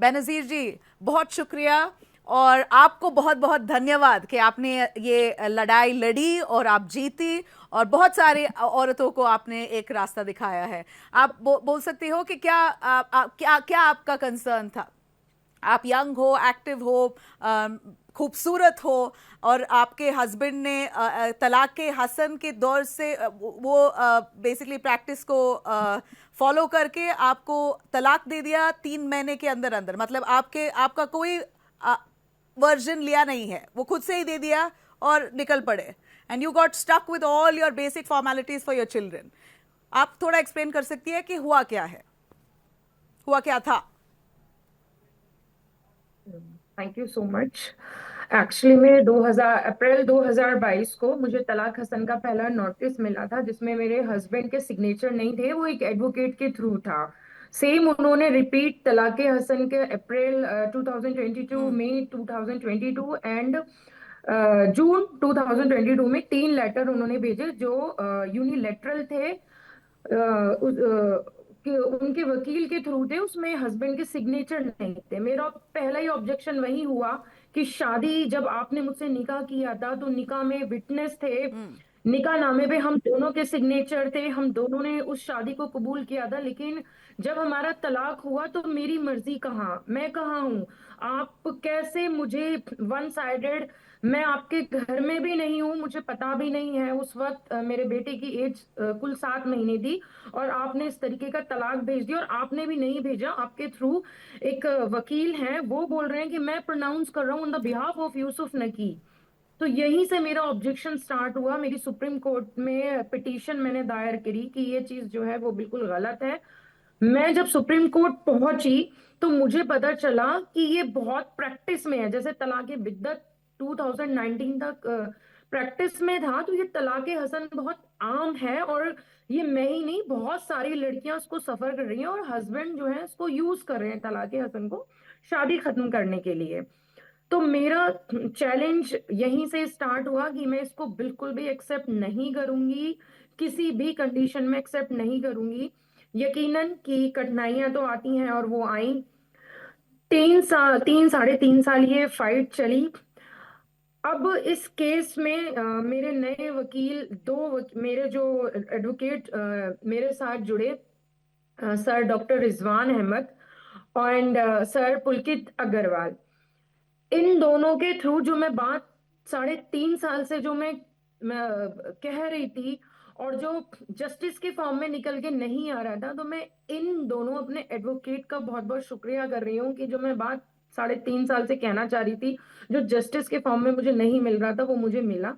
बेनज़ीर जी, बहुत शुक्रिया और आपको बहुत बहुत धन्यवाद कि आपने ये लड़ाई लड़ी और आप जीती और बहुत सारी औरतों को आपने एक रास्ता दिखाया है। आप बोल सकते हो कि क्या क्या आपका कंसर्न था? आप यंग हो, एक्टिव हो, खूबसूरत हो और आपके हस्बैंड ने तलाक के हसन के दौर से वो बेसिकली प्रैक्टिस को फॉलो करके आपको तलाक दे दिया 3 महीने के अंदर अंदर। मतलब आपका कोई वर्जन लिया नहीं है, वो खुद से ही दे दिया और निकल पड़े। And you got stuck with all your basic formalities for your children. आप थोड़ा एक्सप्लेन कर सकती है कि हुआ क्या है, हुआ क्या था? Thank you so much. Actually में 2000 अप्रैल 2022 को मुझे तलाक हसन का पहला नोटिस मिला था, जिसमें मेरे हस्बैंड के सिग्नेचर नहीं थे, वो एक एडवोकेट के थ्रू था। सेम उन्होंने रिपीट तलाक हसन के अप्रैल 2022, मई 2022 एंड जून 2022 में 3 लेटर उन्होंने भेजे जो यूनिलेटरल थे। कि उनके वकील के थ्रू थे, उसमें हस्बैंड के सिग्नेचर नहीं थे। मेरा पहला ही ऑब्जेक्शन वही हुआ कि शादी जब आपने मुझसे निकाह किया था तो निकाह में विटनेस थे, निकाह नामे पे हम दोनों के सिग्नेचर थे, हम दोनों ने उस शादी को कबूल किया था। लेकिन जब हमारा तलाक हुआ तो मेरी मर्जी कहाँ, मैं कहाँ हूँ? आप कैसे मुझे वन साइडेड, मैं आपके घर में भी नहीं हूँ, मुझे पता भी नहीं है। उस वक्त मेरे बेटे की एज कुल 7 महीने थी और आपने इस तरीके का तलाक भेज दिया। और आपने भी नहीं भेजा, आपके थ्रू एक वकील हैं, वो बोल रहे हैं कि मैं प्रोनाउंस कर रहा हूँ on the behalf of Yusuf नकी। तो यहीं से मेरा ऑब्जेक्शन स्टार्ट हुआ। मेरी सुप्रीम कोर्ट में पिटीशन मैंने दायर करी कि ये चीज जो है वो बिल्कुल गलत है। मैं जब सुप्रीम कोर्ट पहुंची तो मुझे पता चला कि ये बहुत प्रैक्टिस में है। जैसे तलाक बिद्दत 2019 तक प्रैक्टिस में था, तो ये तलाक हसन बहुत आम है। और ये मैं ही नहीं, बहुत सारी लड़कियां इसको सफर कर रही हैं और हस्बैंड जो है इसको यूज कर रहे हैं तलाक हसन को शादी खत्म करने के लिए। तो मेरा चैलेंज यहीं से स्टार्ट हुआ कि मैं इसको बिल्कुल भी एक्सेप्ट नहीं करूंगी, किसी भी कंडीशन में एक्सेप्ट नहीं करूंगी। यकीनन कि कठिनाइयां तो आती हैं और वो आई। 3 साल, 3 साढ़े 3 साल ये फाइट चली। अब इस केस में मेरे नए वकील, मेरे जो एडवोकेट मेरे साथ जुड़े, sir doctor Rizwan Ahmed and sir Pulkit Agarwal, इन दोनों के थ्रू जो मैं बात 3.5 साल से जो मैं कह रही थी और जो जस्टिस के फॉर्म में निकल के नहीं आ रहा था, तो मैं इन दोनों अपने एडवोकेट का बहुत बहुत शुक्रिया कर रही हूँ कि जो मैं बात 3.5 साल से कहना चाह रही थी, जो जस्टिस के फॉर्म में मुझे नहीं मिल रहा था, वो मुझे मिला।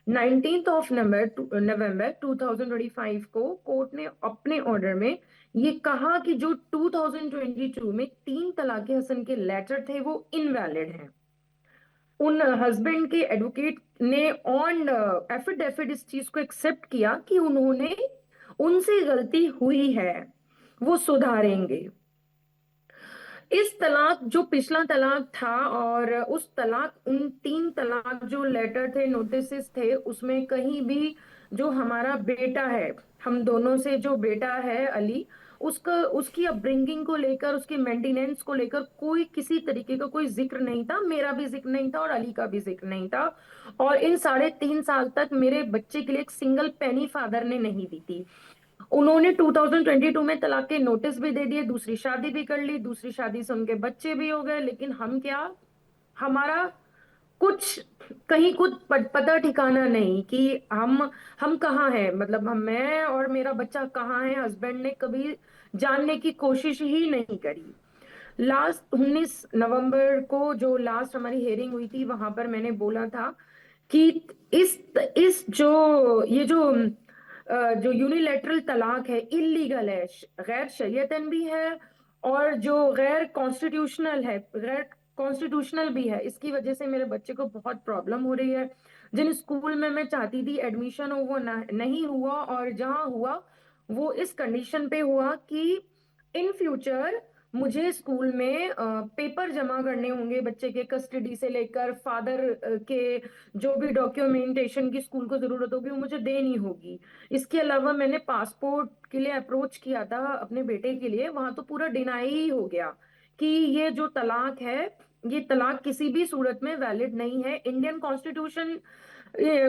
19 नवंबर 2025 को कोर्ट ने अपने ऑर्डर में ये कहा कि जो 2022 में 3 तलाक हसन के लेटर थे वो इनवैलिड हैं। उन हस्बैंड के एडवोकेट ने ऑन एफिडेविट इस चीज को एक्सेप्ट किया कि उन्होंने, उनसे गलती हुई है, वो सुधारेंगे। इस तलाक जो पिछला तलाक था और उस तलाक, उन 3 तलाक जो लेटर थे, नोटिस थे, उसमें कहीं भी जो हमारा बेटा है, हम दोनों से जो बेटा है अली, उसका, उसकी अपब्रिंगिंग को लेकर, उसकी मेंटेनेंस को लेकर कोई किसी तरीके का कोई जिक्र नहीं था। मेरा भी जिक्र नहीं था और अली का भी जिक्र नहीं था। और इन 3.5 साल तक मेरे बच्चे के लिए एक सिंगल पेनी फादर ने नहीं दी थी। उन्होंने 2022 में तलाक के नोटिस भी दे दिए, दूसरी शादी भी कर ली, दूसरी शादी से उनके बच्चे भी हो गए। लेकिन हम क्या, हमारा कुछ कहीं कुछ पता ठिकाना नहीं कि हम कहाँ हैं, मतलब हम, मैं और मेरा बच्चा कहाँ है, हस्बैंड ने कभी जानने की कोशिश ही नहीं करी। लास्ट 19 नवंबर को जो लास्ट हमारी हेयरिंग हुई थी, वहां पर मैंने बोला था कि इस जो ये जो यूनिलेटरल तलाक है, इलीगल है, गैर शरीयतन भी है और जो गैर कॉन्स्टिट्यूशनल है, गैर कॉन्स्टिट्यूशनल भी है। इसकी वजह से मेरे बच्चे को बहुत प्रॉब्लम हो रही है। जिन स्कूल में मैं चाहती थी एडमिशन हो, वो नहीं हुआ। और जहां हुआ वो इस कंडीशन पे हुआ कि इन फ्यूचर मुझे स्कूल में पेपर जमा करने होंगे बच्चे के, कस्टडी से लेकर फादर के जो भी डॉक्यूमेंटेशन की स्कूल को जरूरत होगी वो मुझे देनी होगी। इसके अलावा मैंने पासपोर्ट के लिए अप्रोच किया था अपने बेटे के लिए, वहां तो पूरा डिनाई ही हो गया कि ये जो तलाक है, ये तलाक किसी भी सूरत में वैलिड नहीं है। इंडियन कॉन्स्टिट्यूशन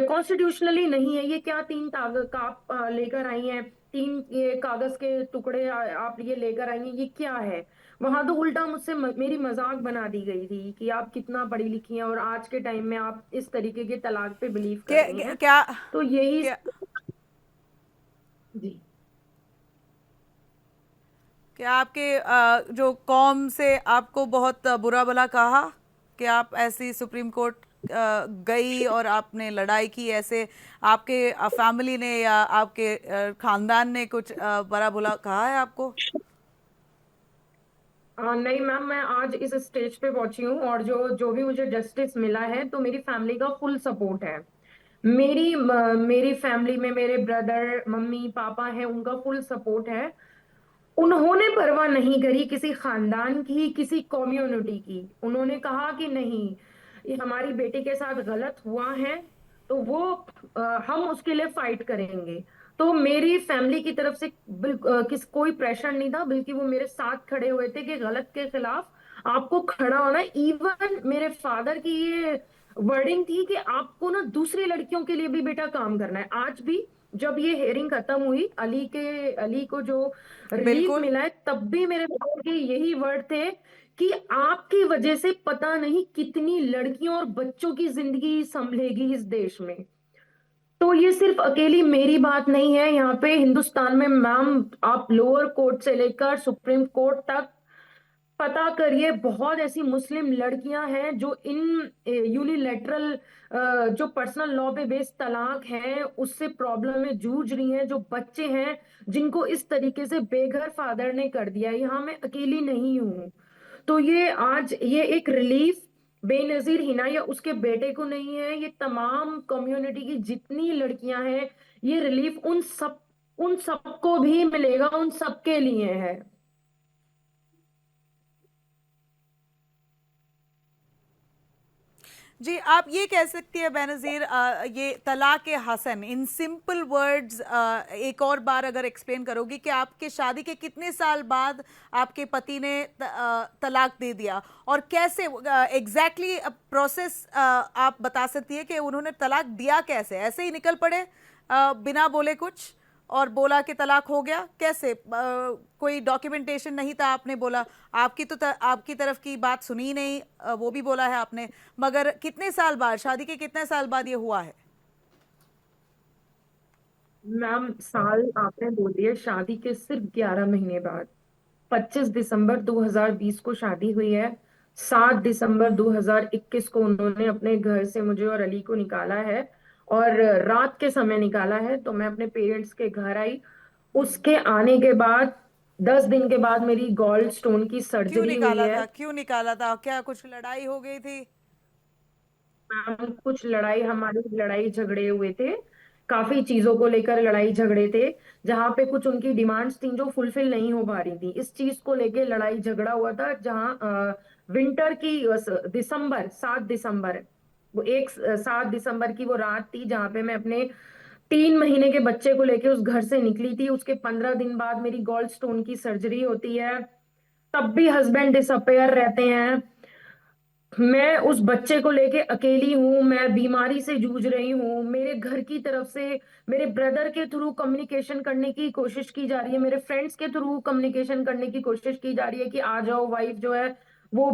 कॉन्स्टिट्यूशनली नहीं है। ये क्या तीन कागज का आप लेकर आई हैं, तीन ये कागज के टुकड़े आप ये लेकर आई हैं, ये क्या है? वहां तो उल्टा मुझसे मेरी मजाक बना दी गई थी कि आप कितना पढ़ी लिखी हैं और आज के टाइम में आप इस तरीके के तलाक पे बिलीव कर रही हैं। क्या तो यही क्या जी। क्या आपके जो कौम से आपको बहुत बुरा भला कहा कि आप ऐसी सुप्रीम कोर्ट गई और आपने लड़ाई की, ऐसे आपके फैमिली ने या आपके खानदान ने कुछ बुरा भला कहा है आपको? नहीं मैम, मैं आज इस स्टेज पे पहुंची हूँ और जो जो भी मुझे जस्टिस मिला है तो मेरी फैमिली का फुल सपोर्ट है। मेरी फैमिली में मेरे ब्रदर, मम्मी, पापा है, उनका फुल सपोर्ट है। उन्होंने परवाह नहीं करी किसी खानदान की, किसी कम्युनिटी की। उन्होंने कहा कि नहीं, ये हमारी बेटी के साथ गलत हुआ है तो वो हम उसके लिए फाइट करेंगे। तो मेरी फैमिली की तरफ से कोई प्रेशर नहीं था, बल्कि वो मेरे साथ खड़े हुए थे कि गलत के खिलाफ आपको खड़ा होना है। इवन मेरे फादर की ये वर्डिंग थी कि आपको ना दूसरी लड़कियों के लिए भी बेटा काम करना है। आज भी जब ये हेयरिंग खत्म हुई, अली को जो रिलीफ बिल्कुल। मिला है, तब भी मेरे फादर के यही वर्ड थे कि आपकी वजह से पता नहीं कितनी लड़कियों और बच्चों की जिंदगी संभलेगी इस देश में। तो ये सिर्फ अकेली मेरी बात नहीं है। यहाँ पे हिंदुस्तान में मैम, आप लोअर कोर्ट से लेकर सुप्रीम कोर्ट तक पता करिए, बहुत ऐसी मुस्लिम लड़कियां हैं जो इन यूनिलेटरल जो पर्सनल लॉ पे बेस्ड तलाक है उससे प्रॉब्लम में जूझ रही हैं, जो बच्चे हैं जिनको इस तरीके से बेघर फादर ने कर दिया। यहाँ मैं अकेली नहीं हूँ। तो ये आज ये एक रिलीफ बेनजीर हिना या उसके बेटे को नहीं है, ये तमाम कम्युनिटी की जितनी लड़कियां हैं, ये रिलीफ उन सबको भी मिलेगा, उन सबके लिए है। जी, आप ये कह सकती है बेनज़ीर, ये तलाक हसन इन सिंपल वर्ड्स एक और बार अगर एक्सप्लेन करोगी कि आपके शादी के कितने साल बाद आपके पति ने तलाक दे दिया और कैसे एग्जैक्टली प्रोसेस आप बता सकती है कि उन्होंने तलाक दिया कैसे? ऐसे ही निकल पड़े बिना बोले कुछ और बोला कि तलाक हो गया? कैसे? कोई डॉक्यूमेंटेशन नहीं था, आपने बोला। आपकी तरफ की बात सुनी ही नहीं, वो भी बोला है आपने। मगर कितने साल बाद, शादी के कितने साल बाद ये हुआ है? मैम, साल आपने बोल दिया, शादी के सिर्फ 11 महीने बाद 25 दिसंबर 2020 को शादी हुई है। 7 दिसंबर 2021 को उन्होंने अपने घर से मुझे और अली को निकाला है और रात के समय निकाला है। तो मैं अपने पेरेंट्स के घर आई। उसके आने के बाद 10 दिन के बाद मेरी गॉल स्टोन की क्यों सर्जरी हुई निकाला है। था? क्यों निकाला था? क्या कुछ लड़ाई हो गई थी? मैम, कुछ हमारे लड़ाई झगड़े हुए थे, काफी चीजों को लेकर लड़ाई झगड़े थे, जहां पे कुछ उनकी डिमांड्स थी जो फुलफिल नहीं हो पा रही थी। इस चीज को लेके लड़ाई झगड़ा हुआ था, जहां विंटर की 7 दिसंबर, वो 7 दिसंबर की वो रात थी जहां पे मैं अपने 3 महीने के बच्चे को लेके उस घर से निकली थी। उसके 15 दिन बाद मेरी गॉल स्टोन की सर्जरी होती है। तब भी हस्बैंड डिसअपेयर रहते हैं। मैं उस बच्चे को लेके अकेली हूँ, मैं बीमारी से जूझ रही हूँ। मेरे घर की तरफ से मेरे ब्रदर के थ्रू कम्युनिकेशन करने की कोशिश की जा रही है, मेरे फ्रेंड्स के थ्रू कम्युनिकेशन करने की कोशिश की जा रही है कि आ जाओ, वाइफ जो है वो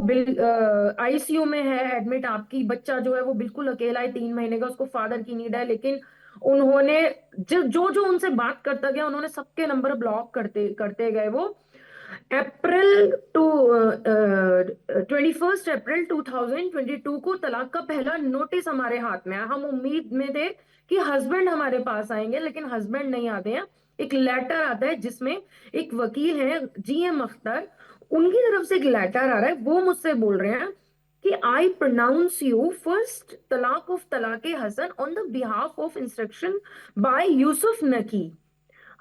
आईसीयू में है एडमिट, आपकी बच्चा जो है वो बिल्कुल अकेला है, 3 महीने का, उसको फादर की नीड है। लेकिन उन्होंने जो जो जो उनसे बात करता गया, उन्होंने सबके नंबर ब्लॉक करते करते गए। वो अप्रैल टू 21 अप्रैल 2022 को तलाक का पहला नोटिस हमारे हाथ में आया। हम उम्मीद में थे कि हस्बैंड हमारे पास आएंगे, लेकिन हस्बैंड नहीं आते हैं। एक लेटर आता है जिसमें एक वकील है, जीएम अख्तर, उनकी तरफ से एक लेटर आ रहा है। वो मुझसे बोल रहे हैं कि I pronounce you first talaq of talaq Hasan on the behalf of instruction by Yusuf Naqi.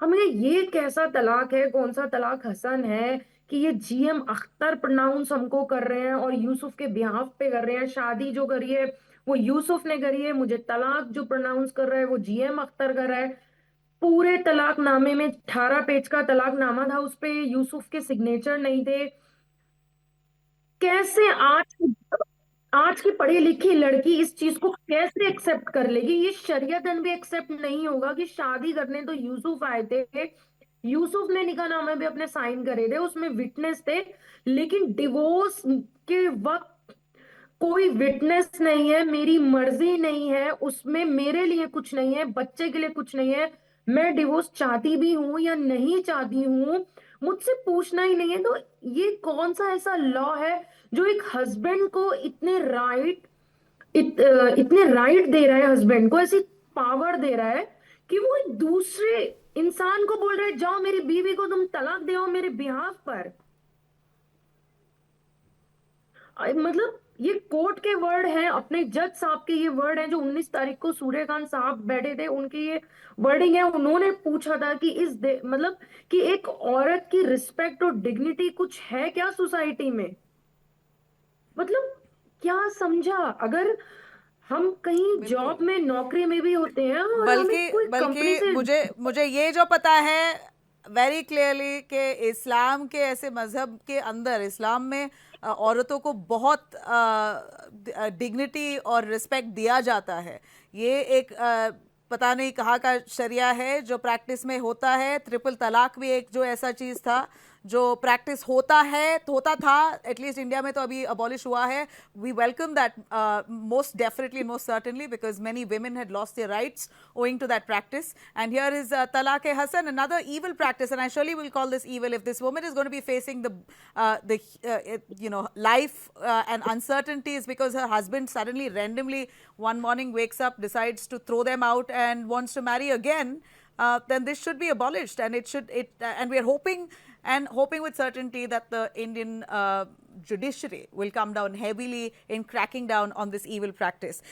हमें ये कैसा तलाक है, कौन सा तलाक हसन है कि ये जीएम अख्तर प्रोनाउंस हमको कर रहे हैं और यूसुफ के बिहाफ पे कर रहे हैं। शादी जो करी है वो यूसुफ ने करी है, मुझे तलाक जो प्रोनाउंस कर रहा है वो जीएम अख्तर कर रहा है। पूरे तलाकनामे में 18 पेज का तलाकनामा था, उस पे यूसुफ के सिग्नेचर नहीं थे। कैसे आज की पढ़ी लिखी लड़की इस चीज को कैसे एक्सेप्ट कर लेगी? ये शरीयतन भी एक्सेप्ट नहीं होगा कि शादी करने तो यूसुफ आए थे, यूसुफ ने निकाहनामे भी अपने साइन करे थे, उसमें विटनेस थे, लेकिन डिवोर्स के वक्त कोई विटनेस नहीं है, मेरी मर्जी नहीं है, उसमें मेरे लिए कुछ नहीं है, बच्चे के लिए कुछ नहीं है, मैं डिवोर्स चाहती भी हूं या नहीं चाहती हूं, मुझसे पूछना ही नहीं है। तो ये कौन सा ऐसा लॉ है जो एक हस्बैंड को इतने राइट दे रहा है, हस्बैंड को ऐसी पावर दे रहा है कि वो एक दूसरे इंसान को बोल रहा है जाओ मेरी बीवी को तुम तलाक दे मेरे बिहाफ पर। मतलब ये कोर्ट के वर्ड हैं, अपने जज साहब के ये वर्ड हैं, जो 19 तारीख को सूर्यकांत साहब बैठे थे, उनकी ये वर्डिंग है। उन्होंने पूछा था कि मतलब कि एक औरत की रिस्पेक्ट और डिग्निटी कुछ है क्या सोसाइटी में? मतलब क्या समझा? अगर हम कहीं बिल्कुल। जॉब में नौकरी में भी होते हैं और हमें बल्कि कोई कंपनी बल्कि से मुझे मुझे ये जो पता है वेरी क्लियरली कि इस्लाम के ऐसे मजहब के अंदर, इस्लाम में औरतों को बहुत डिग्निटी और रिस्पेक्ट दिया जाता है। ये एक पता नहीं कहाँ का शरिया है जो प्रैक्टिस में होता है। ट्रिपल तलाक भी एक जो ऐसा चीज़ था जो प्रैक्टिस होता था, एटलीस्ट इंडिया में तो अभी अबॉलिश हुआ है। We welcome that most definitely, most certainly, because many women had lost their rights owing to that practice. And here is talaq hasan, another evil practice, and I surely will call this evil if this woman is going to be facing life and uncertainties because her husband suddenly randomly one morning wakes up, decides to throw them out and wants to marry again. Then this should be abolished, and and we are hoping with certainty that the Indian judiciary will come down heavily in cracking down on this evil practice.